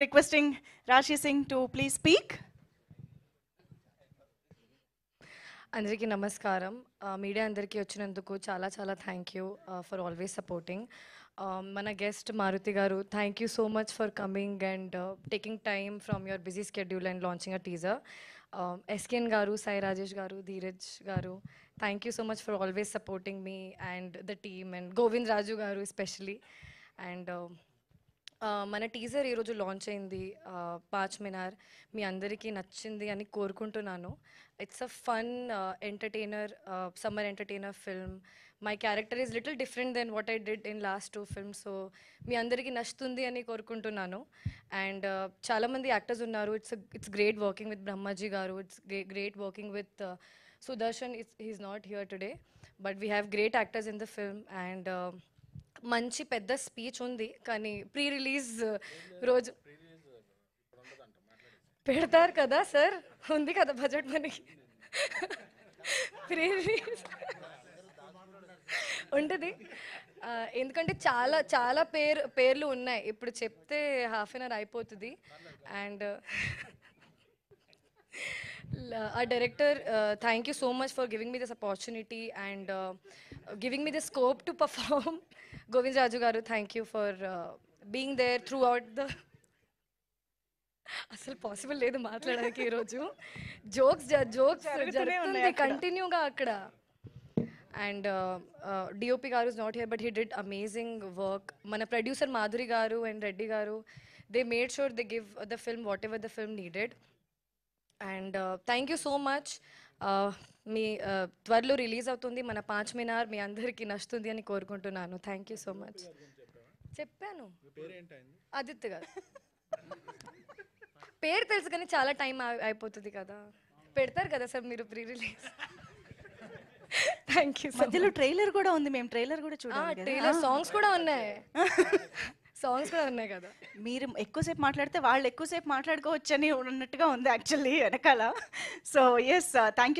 Requesting Rashi Singh to please speak. అందరికీ నమస్కారం media అందరికీ వచ్చినందుకు చాలా చాలా thank you for always supporting మన guest Maruthi garu thank you so much for coming and taking time from your busy schedule and launching a teaser SKN garu Sai Rajesh garu Dheeraj garu thank you so much for always supporting మీ and the team and Govind Raju garu especially and మన teaser ఈరోజు launch అయింది పాంచ్ మినార్ మీ అందరికీ నచ్చింది అని కోరుకుంటున్నాను it's a fun entertainer summer entertainer film my character is little different than what I did in last 2 films so మీ అందరికీ నచ్చుతుంది అని కోరుకుంటున్నాను అండ్ చాలామంది యాక్టర్స్ ఉన్నారు it's great working with Brahmaji garu it's great working with Sudarshan he's not here today but we have great actors in the film and మంచి పెద్ద speech ఉంది కానీ ప్రీ రిలీజ్ రోజు పెడతారు కదా సార్ ఉంది కదా బడ్జెట్ మనకి ప్రీ రిలీజ్ ఉంటుంది ఎందుకంటే చాలా చాలా పేర్లు ఉన్నాయి ఇప్పుడు చెప్తే హాఫ్ అన్ అవర్ అయిపోతుంది and our director thank you so much for giving me this opportunity and giving me the scope to perform govind raju garu thank you for being there throughout the అసలు possible లేదు మాట్లాడడానికి ఈరోజు jokes జరుగుతుంది కంటిన్యూగా అక్కడ and DOP garu is not here but he did amazing work మన producer Madhuri garu and Reddy garu they made sure they give the film whatever the film needed and thank you so much మీ త్వరలో release అవుతుంది మన పాంచ్ మినార్ మీ అందరికీ నచ్చుతుంది అని కోరుకుంటున్నాను థ్యాంక్ యూ సో మచ్ చెప్పాను ఆదిత్య గారు పేరు తెలుసు కానీ చాలా టైం అయిపోతుంది కదా పెడతారు కదా సార్ మీరు ప్రీ రిలీజ్ థ్యాంక్ యూ మధ్యలో ట్రైలర్ కూడా ఉంది మేము ట్రైలర్ కూడా చూడాలి ట్రైలర్ సాంగ్స్ కూడా ఉన్నాయి సాంగ్స్ కూడా ఉన్నాయి కదా మీరు ఎక్కువసేపు మాట్లాడితే వాళ్ళు ఎక్కువసేపు మాట్లాడుకోవచ్చని ఉన్నట్టుగా ఉంది యాక్చువల్లీ వెనకాల సో ఎస్ థ్యాంక్ యూ